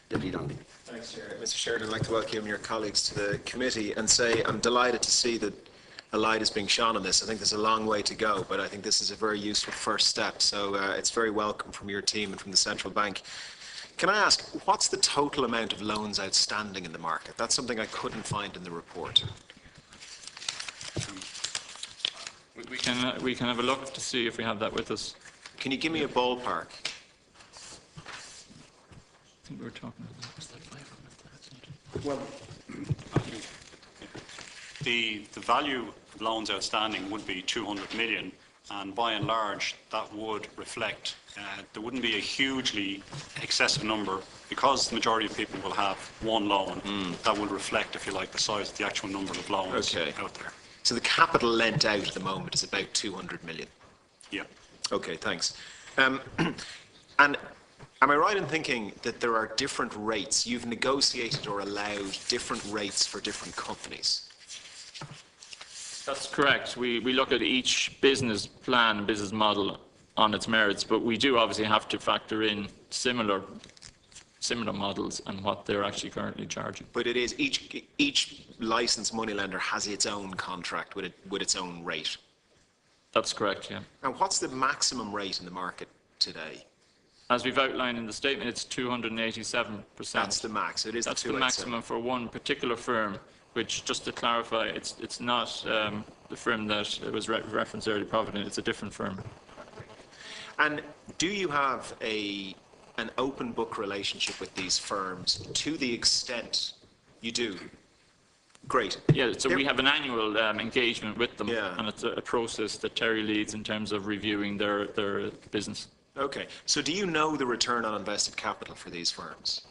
Deputy Donnelly. Thanks, Chair. Mr. Sheridan, I'd like to welcome your colleagues to the committee and say I'm delighted to see that a light is being shone on this. I think there's a long way to go, but I think this is a very useful first step. So it's very welcome from your team and from the Central Bank. Can I ask, what's the total amount of loans outstanding in the market? That's something I couldn't find in the report. We can have a look to see if we have that with us. Can you give me a ballpark? I think we were talking about that. Was that 500? Well, the value of loans outstanding would be 200 million, and by and large that would reflect there wouldn't be a hugely excessive number because the majority of people will have one loan. That would reflect, if you like, the size of the actual number of loans out there. So the capital lent out at the moment is about 200 million? Yeah. Okay, thanks. And am I right in thinking that there are different rates? You've negotiated or allowed different rates for different companies? That's correct. We look at each business plan, business model on its merits, but we do obviously have to factor in similar models and what they're actually currently charging. But it is each licensed moneylender has its own contract with its own rate. That's correct, yeah. And what's the maximum rate in the market today? As we've outlined in the statement, it's 287%. That's the max. It is. That's the maximum for one particular firm, which, just to clarify, it's not the firm that was referenced earlier, Provident. It's a different firm. And do you have an open book relationship with these firms to the extent you do? Great. Yeah, so we have an annual engagement with them, Yeah. and it's a process that Terry leads in terms of reviewing their business. Okay. So do you know the return on invested capital for these firms?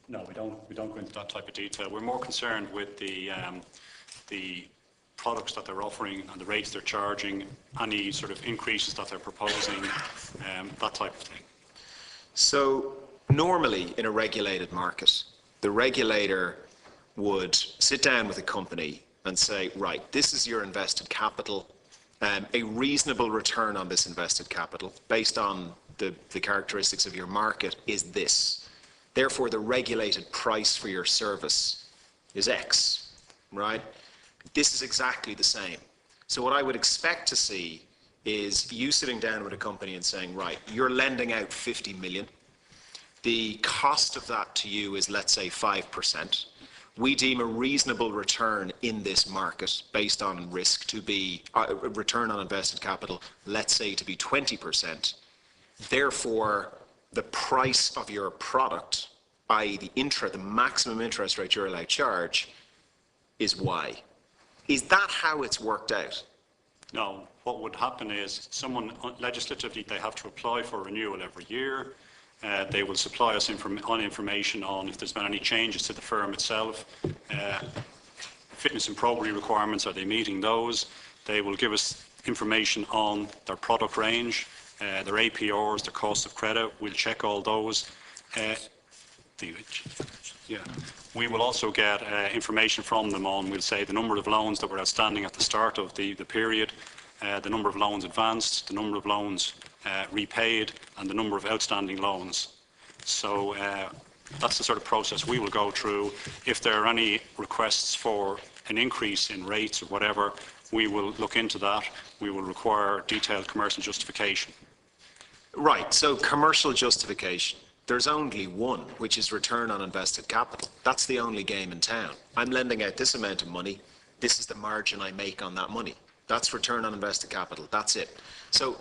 No, we don't go into that type of detail. We're more concerned with the products that they're offering and the rates they're charging, any sort of increases that they're proposing, that type of thing. So normally in a regulated market, the regulator would sit down with a company and say, right, this is your invested capital, a reasonable return on this invested capital based on the characteristics of your market is this. Therefore, the regulated price for your service is X, right? This is exactly the same. So what I would expect to see is you sitting down with a company and saying, right, you're lending out 50 million. The cost of that to you is, let's say, 5%. We deem a reasonable return in this market based on risk to be, return on invested capital, let's say to be 20%. Therefore, the price of your product, i.e. the maximum interest rate you're allowed to charge, is Y. Is that how it's worked out? No. What would happen is someone legislatively, they have to apply for renewal every year. They will supply us information on if there's been any changes to the firm itself. Fitness and probity requirements, are they meeting those? They will give us information on their product range, their APRs, their cost of credit. We'll check all those. We will also get information from them on, we'll say, the number of loans that were outstanding at the start of the period, the number of loans advanced, the number of loans repaid, and the number of outstanding loans. So that's the sort of process we will go through. If there are any requests for an increase in rates or whatever, we will look into that. We will require detailed commercial justification. Right, so commercial justification. There's only one, which is return on invested capital. That's the only game in town. I'm lending out this amount of money. This is the margin I make on that money. That's return on invested capital. That's it. So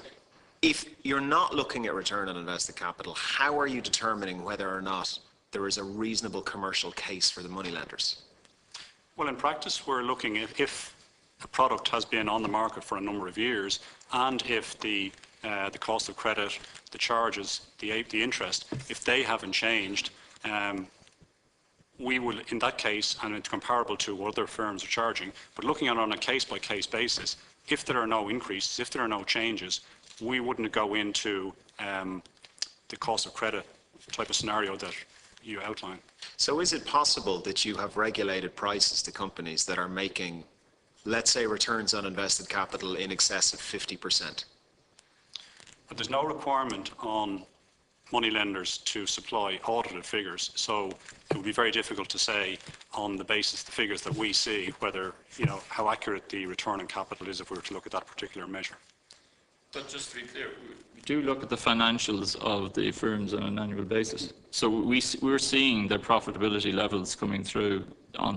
if you're not looking at return on invested capital, how are you determining whether or not there is a reasonable commercial case for the moneylenders? Well, in practice, we're looking at if a product has been on the market for a number of years, and if the cost of credit, the charges, the interest, if they haven't changed, we will, in that case, and it's comparable to what other firms are charging, but looking at it on a case-by-case basis, if there are no increases, if there are no changes, we wouldn't go into the cost of credit type of scenario that you outline. So is it possible that you have regulated prices to companies that are making, let's say, returns on invested capital in excess of 50%? But there's no requirement on moneylenders to supply audited figures. So it would be very difficult to say on the basis of the figures that we see whether, how accurate the return on capital is if we were to look at that particular measure. But just to be clear, we do look at the financials of the firms on an annual basis. So we're seeing their profitability levels coming through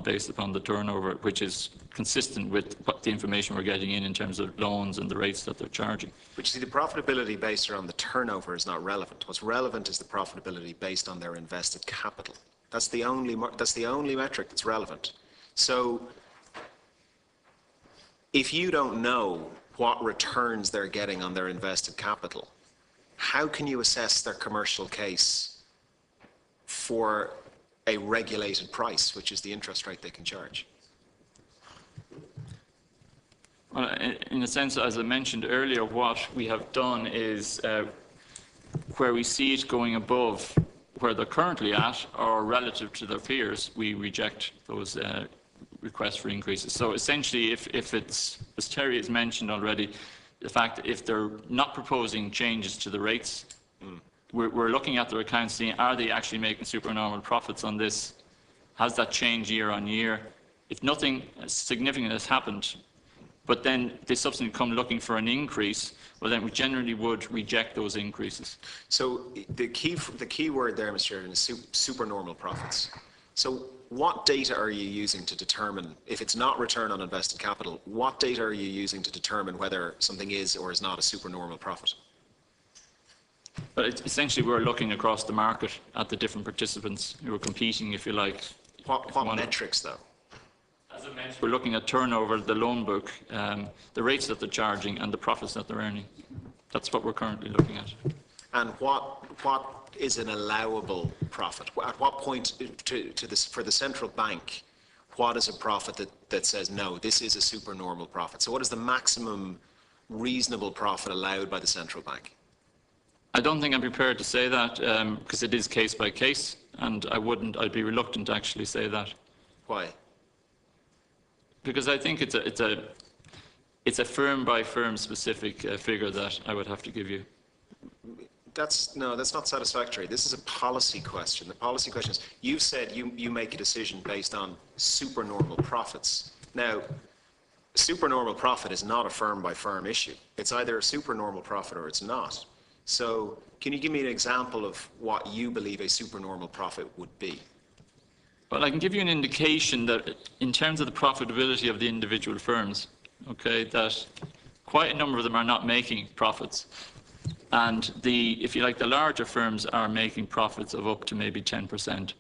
based upon the turnover, which is consistent with the information we're getting in terms of loans and the rates that they're charging. But you see, the profitability based around the turnover is not relevant. What's relevant is the profitability based on their invested capital. That's the only metric that's relevant. So if you don't know what returns they're getting on their invested capital, how can you assess their commercial case for a regulated price, which is the interest rate they can charge? Well, in a sense, as I mentioned earlier, what we have done is where we see it going above where they're currently at or relative to their peers, we reject those requests for increases. So essentially, if it's, as Terry has mentioned already, the fact that if they're not proposing changes to the rates, we're looking at their accounts, seeing are they actually making supernormal profits on this? Has that changed year on year? If nothing significant has happened, but then they subsequently come looking for an increase, well then we generally would reject those increases. So the key word there, Mr. Sheridan, is supernormal profits. So what data are you using to determine, if it's not return on invested capital, what data are you using to determine whether something is or is not a supernormal profit? But essentially we're looking across the market at the different participants who are competing, if you like. What metrics, though? As I mentioned, we're looking at turnover, the loan book, the rates that they're charging and the profits that they're earning. That's what we're currently looking at. And what is an allowable profit? At what point for the central bank, what is a profit that says, no, this is a supernormal profit? So what is the maximum reasonable profit allowed by the central bank? I don't think I'm prepared to say that because it is case by case, and I'd be reluctant to actually say that. Why? Because I think it's a firm by firm specific figure that I would have to give you. That's not satisfactory. This is a policy question. The policy question is, you've said you make a decision based on supernormal profits. Now, supernormal profit is not a firm by firm issue. It's either a supernormal profit or it's not. So can you give me an example of what you believe a supernormal profit would be? Well, I can give you an indication that in terms of the profitability of the individual firms, okay, that quite a number of them are not making profits. And if you like, the larger firms are making profits of up to maybe 10%.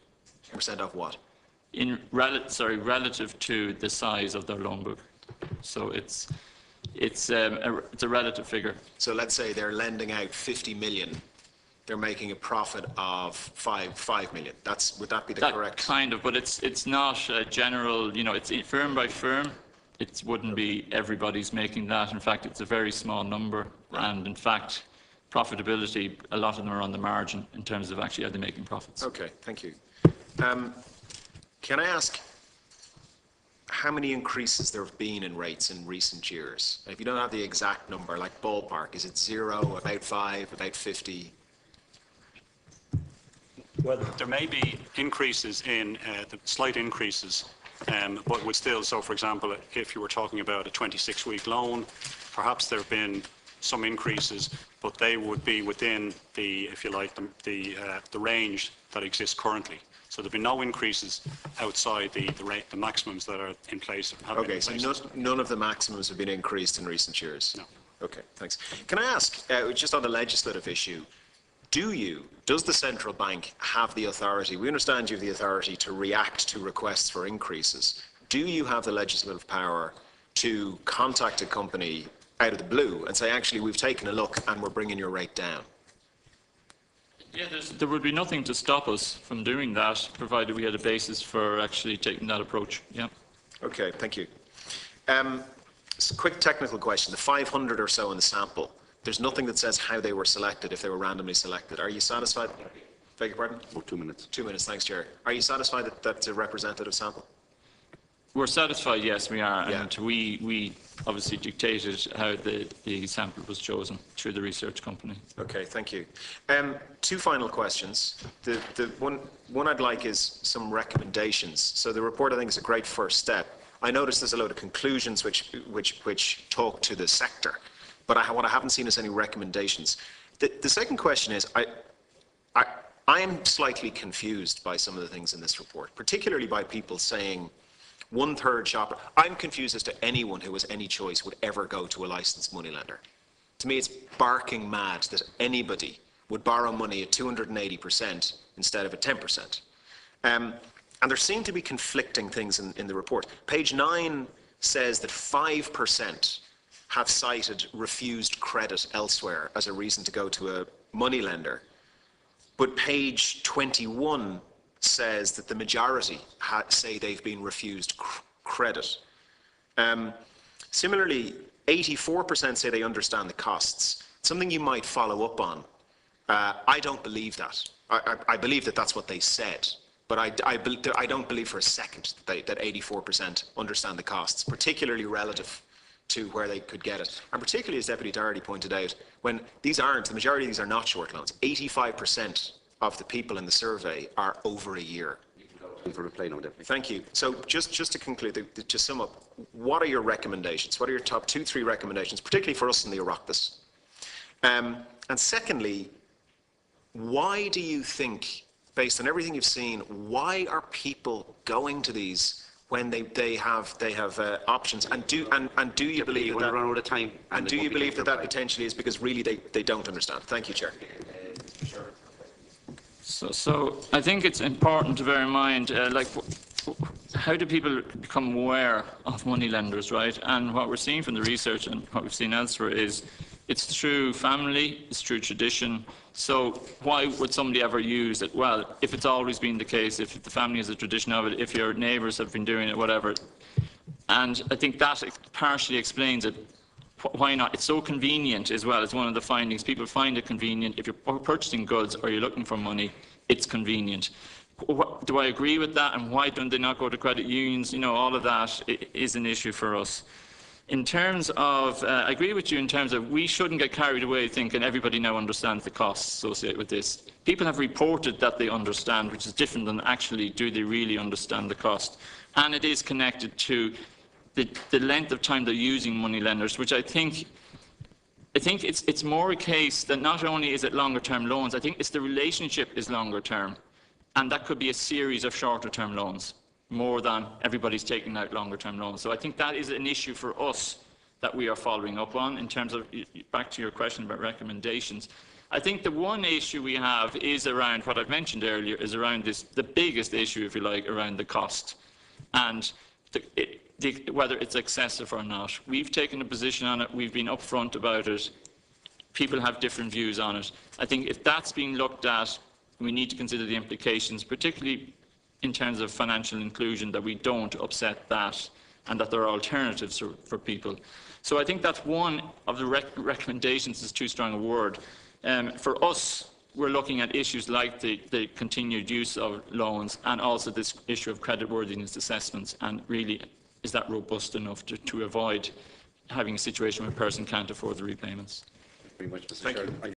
10% of what? Relative to the size of their loan book. So it's a relative figure. So let's say they're lending out 50 million. They're making a profit of 5 million. Would that be the correct? Kind of, but it's not general. It's firm by firm. It wouldn't be everybody's making that. In fact, it's a very small number, right. And in fact, profitability, a lot of them are on the margin in terms of actually are they making profits. Okay, thank you. Can I ask how many increases there have been in rates in recent years? If you don't have the exact number, like ballpark, is it 0, about 5, about 50? Well, there may be increases in slight increases, but would still. So, for example, if you were talking about a 26-week loan, perhaps there have been some increases, but they would be within the, if you like, the range that exists currently. So there've been no increases outside the maximums that are in place. Okay, so none of the maximums have been increased in recent years? No. Okay, thanks. Can I ask, just on the legislative issue, does the central bank have the authority, we understand you have the authority to react to requests for increases. Do you have the legislative power to contact a company out of the blue and say, actually, we've taken a look and we're bringing your rate down? Yeah, there would be nothing to stop us from doing that, provided we had a basis for actually taking that approach. Yeah. Okay, thank you. Quick technical question. The 500 or so in the sample, there's nothing that says how they were selected, if they were randomly selected. Are you satisfied? Beg your pardon? Oh, 2 minutes. 2 minutes, thanks, Chair. Are you satisfied that that's a representative sample? We're satisfied, yes, we are. Yeah. And we obviously dictated how the sample was chosen through the research company. Okay, thank you. Two final questions. The one I'd like is some recommendations. So the report, I think, is a great first step. I noticed there's a load of conclusions which talk to the sector, but what I haven't seen is any recommendations. The second question is, I am slightly confused by some of the things in this report, particularly by people saying 1/3 shopper. I'm confused as to anyone who has any choice would ever go to a licensed moneylender. To me, it's barking mad that anybody would borrow money at 280% instead of at 10%. And there seem to be conflicting things in the report. Page 9 says that 5% have cited refused credit elsewhere as a reason to go to a moneylender. But page 21 says that the majority say they've been refused credit. Similarly, 84% say they understand the costs. Something you might follow up on. I don't believe that. I believe that that's what they said. But I don't believe for a second that 84% understand the costs, particularly relative to where they could get it. And particularly, as Deputy Doherty pointed out, when these aren't, the majority of these are not short loans. 85% of the people in the survey are over a year. For reply now, Deputy. Thank you. So just to conclude, to sum up, what are your recommendations? What are your top 2-3 recommendations, particularly for us in the Oireachtas? And secondly, why do you think, based on everything you've seen, why are people going to these when they have options? And do you believe that? Run out of time. And do you believe that potentially is because really they don't understand? Thank you, Chair. So I think it's important to bear in mind, how do people become aware of moneylenders, right? And what we're seeing from the research and what we've seen elsewhere is it's through family, it's through tradition. So why would somebody ever use it? Well, if it's always been the case, if the family has a tradition of it, if your neighbours have been doing it, whatever. And I think that partially explains it. Why not? It's so convenient as well. It's one of the findings. People find it convenient. If you're purchasing goods or you're looking for money, it's convenient. Do I agree with that? And why don't they not go to credit unions? You know, all of that is an issue for us. In terms of, I agree with you in terms of we shouldn't get carried away thinking everybody now understands the costs associated with this. People have reported that they understand, which is different than actually do they really understand the cost. And it is connected to the length of time they're using moneylenders, which I think it's more a case that not only is it longer term loans, I think it's the relationship is longer term. And that could be a series of shorter term loans, more than everybody's taking out longer term loans. So I think that is an issue for us that we are following up on in terms of, back to your question about recommendations. I think the one issue we have is around what I've mentioned earlier, is around the biggest issue, if you like, around the cost. And whether it's excessive or not. We've taken a position on it, we've been upfront about it, people have different views on it. I think if that's being looked at, we need to consider the implications, particularly in terms of financial inclusion, that we don't upset that and that there are alternatives for people. So I think that's one of the recommendations, is too strong a word. For us, we're looking at issues like the continued use of loans and also this issue of creditworthiness assessments, and really, is that robust enough to avoid having a situation where a person can't afford the repayments? Very much, Mr. Thank Sheridan. you.